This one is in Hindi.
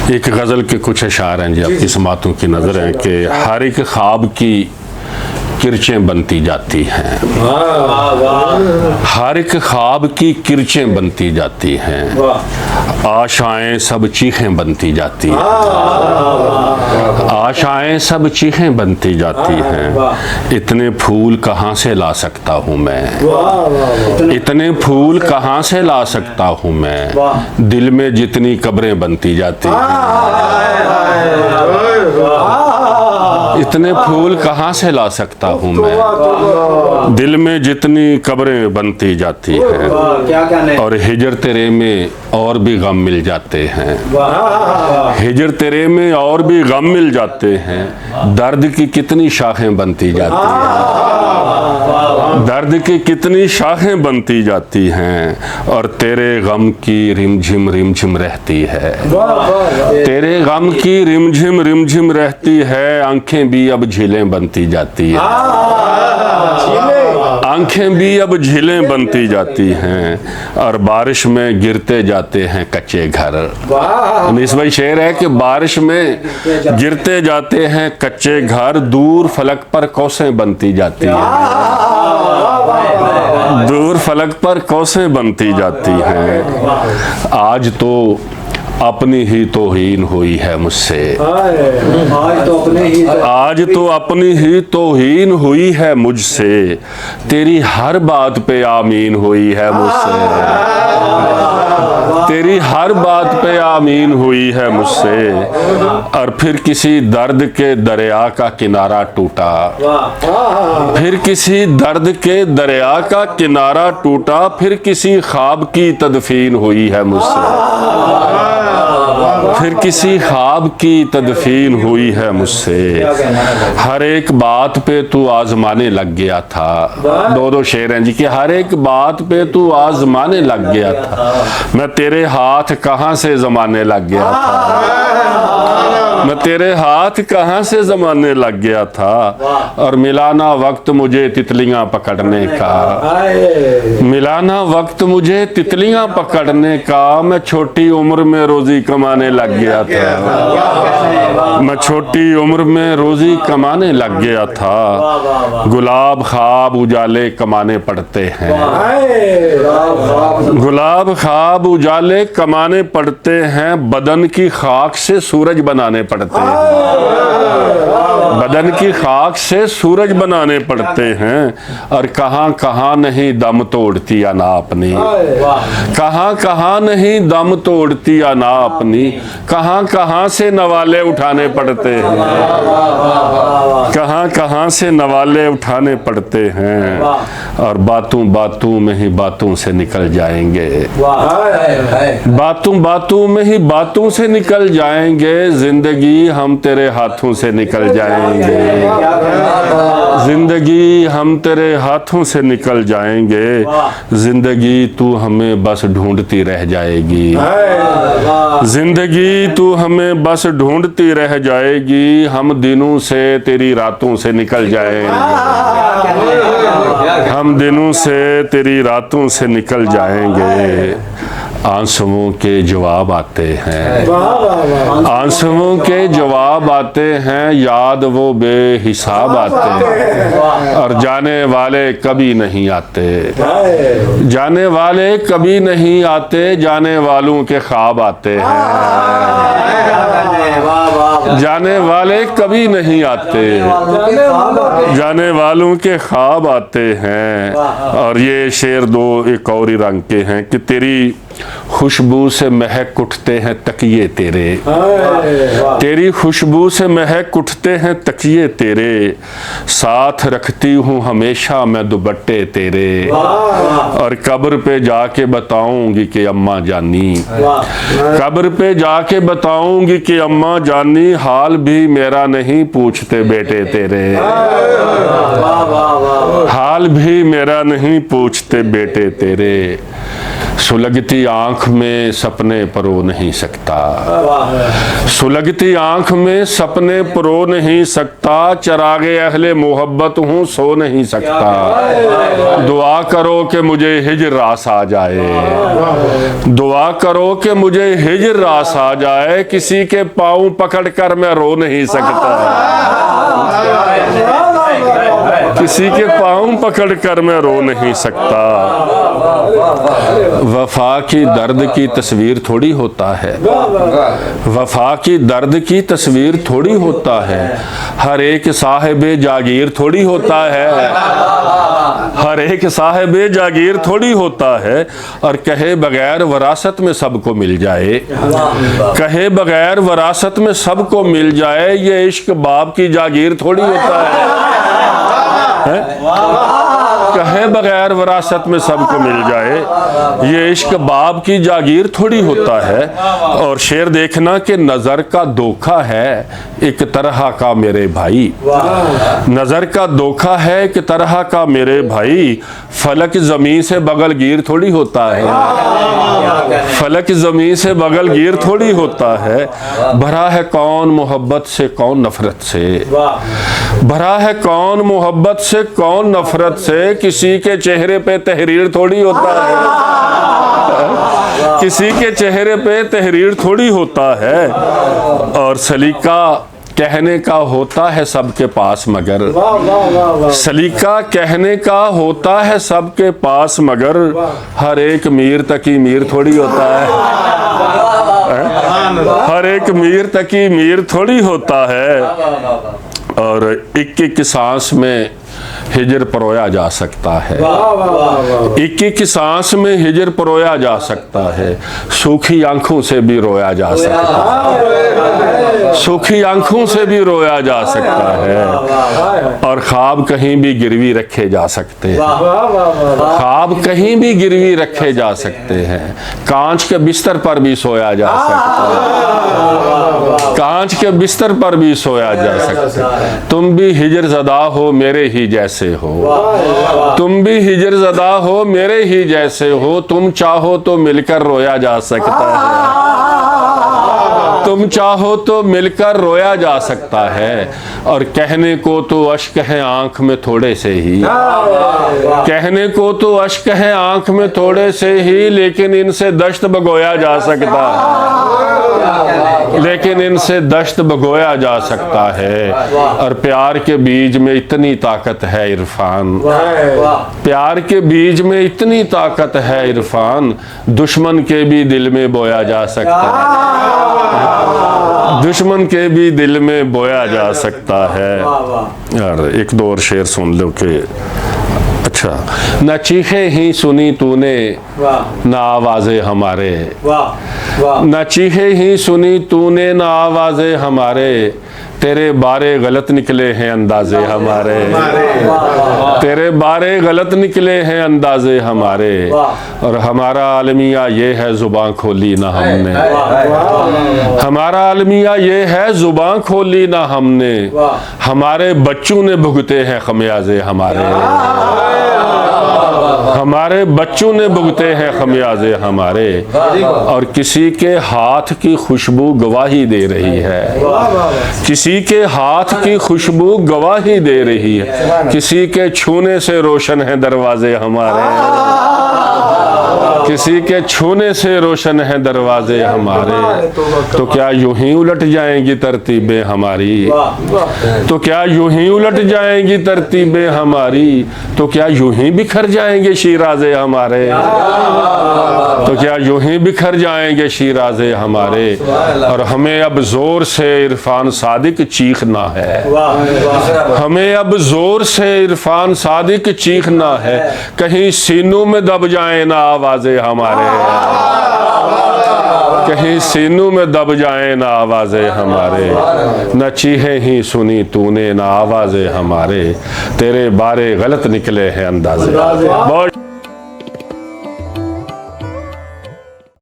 एक गज़ल के कुछ अशार हैं जी आपकी समातों की नज़र है कि हर एक ख्वाब की किरचें बनती जाती हैं, हर एक ख्वाब की किरचें बनती जाती हैं, आशाएं सब चीखें बनती जाती हैं, आशाएं सब चीखें बनती जाती हैं। इतने फूल कहाँ से ला सकता हूँ मैं, इतने फूल कहाँ से ला सकता हूँ मैं, दिल में जितनी कब्रें बनती जाती हैं। इतने फूल कहाँ से ला सकता हूँ मैं, दिल में जितनी कब्रें बनती जाती हैं। और हिजर तेरे में और भी गम मिल जाते हैं, हिजर तेरे में और भी गम मिल जाते हैं। दर्द की कितनी शाखें बनती जाती हैं, दर्द की कितनी शाखें बनती जाती हैं। और तेरे गम की रिमझिम रहती है, तेरे गम की रिमझिम रहती है। आंखें भी अब झीलें बनती जाती हैं, आंखें भी अब झीलें बनती जाती हैं। और बारिश में गिरते जाते हैं कच्चे घर। अनीस भाई शेर है कि बारिश में गिरते जाते हैं कच्चे घर, दूर फलक पर कौसें बनती जाती हैं, दूर फलक पर कौसें बनती जाती हैं। आज तो अपनी ही तौहीन हुई है मुझसे, आज तो अपनी ही तौहीन हुई है मुझसे। तेरी हर बात पे आमीन हुई है मुझसे, तेरी हर बात पे आमीन हुई है मुझसे। और फिर किसी दर्द के दरिया का किनारा टूटा, फिर किसी दर्द के दरिया का किनारा टूटा, फिर किसी ख्वाब की तदफीन हुई है मुझसे, फिर किसी ख्वाब की तदफीन हुई है मुझसे। हर एक बात पे तू आजमाने लग गया था, दो शेर हैं जी कि हर एक बात पे तू आजमाने लग गया था। मैं तेरे हाथ कहाँ से जमाने लग गया था, मैं तेरे हाथ कहाँ से जमाने लग गया था। और मिलाना वक्त मुझे तितलियां पकड़ने का, मिलाना वक्त मुझे तितलियां पकड़ने का। मैं छोटी उम्र में रोजी कमाने लग गया था, मैं छोटी उम्र में रोजी कमाने लग गया था। गुलाब ख्वाब उजाले कमाने पड़ते हैं, गुलाब ख्वाब उजाले कमाने पड़ते हैं। बदन की खाक से सूरज बनाने पड़ते हैं, बदन की खाक से सूरज बनाने पड़ते हैं। और कहाँ कहाँ नहीं दम तोड़ती अना अपनी, कहाँ कहाँ नहीं दम तोड़ती अना अपनी। कहाँ कहाँ से नवाले उठाने पड़ते हैं, कहाँ कहाँ से नवाले उठाने पड़ते हैं। और बातों बातों में ही बातों से निकल जाएंगे, बातों बातों में ही बातों से निकल जाएंगे। जिंदगी हम तेरे हाथों से निकल जाएंगे, जिंदगी हम तेरे हाथों से निकल जाएंगे। जिंदगी तू हमें बस ढूंढती रह जाएगी, जिंदगी तू हमें बस ढूंढती रह जाएगी। हम दिनों से तेरी रातों से निकल जाएंगे, हम दिनों से तेरी रातों से निकल जाएंगे। आंसुओं के जवाब आते हैं, आंसुओं के जवाब आते हैं। याद वो बेहिसाब आते हैं। और जाने वाले कभी नहीं आते, जाने वाले कभी नहीं आते। जाने वालों के ख्वाब आते हैं, जाने वाले कभी नहीं आते, जाने वालों के ख्वाब आते हैं। और ये शेर दो एक और ही रंग के हैं कि तेरी खुशबू से महक उठते हैं तकिए तेरे, तेरी खुशबू से महक उठते हैं तकिए तेरे। साथ रखती हूँ हमेशा मैं दुपट्टे तेरे। और कब्र पे जाके बताऊंगी कि अम्मा जानी, कब्र पे जाके बताऊंगी कि अम्मा जानी। हाल भी मेरा नहीं पूछते बेटे तेरे, हाल भी मेरा नहीं पूछते बेटे तेरे। सुलगती आंख में सपने परो नहीं सकता, सुलगती आंख में सपने परो नहीं सकता, चरागे अहले मोहब्बत हूँ सो नहीं सकता। दुआ करो कि मुझे हिज्र रास आ जाए, दुआ करो कि मुझे हिज्र रास आ जाए, किसी के पाँव पकड़ कर मैं रो नहीं सकता, किसी के पाँव पकड़ कर मैं रो नहीं सकता। वफा की दर्द की तस्वीर थोड़ी होता है, वफा की दर्द की तस्वीर थोड़ी होता है, हर एक साहिबे जागीर थोड़ी होता है, हर एक साहिबे जागीर थोड़ी होता है। और कहे बगैर वरासत में सबको मिल जाए, कहे बगैर वरासत में सबको मिल जाए, ये इश्क बाप की जागीर थोड़ी होता है। कहे बगैर वरासत में सबको मिल जाए, ये इश्क बाप की जागीर थोड़ी होता है। और शेर देखना कि नजर का धोखा है एक तरह का मेरे भाई, नजर का धोखा है एक तरह का मेरे भाई, फलक जमीन से बगल गिर थोड़ी होता है, फलक जमीन से बगल गिर थोड़ी होता है। भरा है कौन मोहब्बत से कौन नफरत से, भरा है कौन मोहब्बत से कौन नफरत से, किसी के चेहरे पे तहरीर थोड़ी होता है, किसी के चेहरे पे तहरीर थोड़ी होता है। और सलीका कहने का होता है सबके पास मगर, सलीका कहने का होता है सबके पास मगर, हर एक मीर तकी मीर थोड़ी होता है, हर एक मीर तकी मीर थोड़ी होता है। और एक एक सांस में हिजर परोया जा सकता है, एक एक सांस में हिजर परोया जा सकता है, सूखी आंखों से भी रोया जा सकता है, सूखी आंखों से भी रोया जा सकता है। और ख्वाब कहीं भी गिरवी रखे जा सकते हैं, ख्वाब कहीं भी गिरवी रखे जा सकते हैं, कांच के बिस्तर पर भी सोया जा सकता है, कांच के बिस्तर पर भी सोया जा सकता है। तुम भी हिजर ज़दा हो मेरे ही जैसे हो, तुम भी हिजर ज़दा हो मेरे ही जैसे हो, तुम चाहो तो मिलकर रोया जा सकता है, तुम चाहो तो मिलकर रोया जा सकता है। और कहने को तो अश्क है आंख में थोड़े से ही, कहने को तो अश्क है आंख में थोड़े से ही, लेकिन इनसे दश्त भगोया जा सकता है, लेकिन इनसे दश्त भगोया जा सकता है। और प्यार के बीज में इतनी ताकत है इरफान, प्यार के बीज में इतनी ताकत है इरफान, दुश्मन के भी दिल में बोया जा सकता है, दुश्मन के भी दिल में बोया जा सकता है। यार एक दो और शेर सुन लो कि अच्छा, न चीखे ही सुनी तूने ना आवाज़े हमारे, न चीखे ही सुनी तूने ना आवाज़े हमारे, तेरे बारे गलत निकले हैं अंदाजे हमारे, तेरे बारे गलत निकले हैं अंदाजे हमारे। और हमारा आलमिया ये है जुबान खोली ना हमने, हमारा आलमिया ये है जुबान खोली ना हमने, हमारे बच्चों ने भुगते हैं खमियाजे हमारे, हमारे बच्चों ने भुगते हैं खमियाजे हमारे। और किसी के हाथ की खुशबू गवाही दे रही है, किसी के हाथ की खुशबू गवाही दे रही है, किसी के छूने से रोशन है दरवाजे हमारे, किसी के छूने से रोशन है दरवाजे हमारे। तो क्या यूं ही उलट जाएंगी तरतीबें हमारी, तो क्या यूं ही उलट जाएंगी तरतीबें हमारी, तो क्या यूं ही बिखर जाएंगे शीराजे हमारे, तो क्या यूं ही बिखर जाएंगे शीराजे हमारे। और हमें अब जोर से इरफान सादिक चीखना है, हमें अब जोर से इरफान सादिक चीखना है, कहीं सीनों में दब जाए ना आवाज़ें हमारे, कहीं सीनों में दब जाए ना आवाज़ें हमारे। न चीखें ही सुनी तूने ना आवाज़ें हमारे, तेरे बारे गलत निकले हैं अंदाजे। बहुत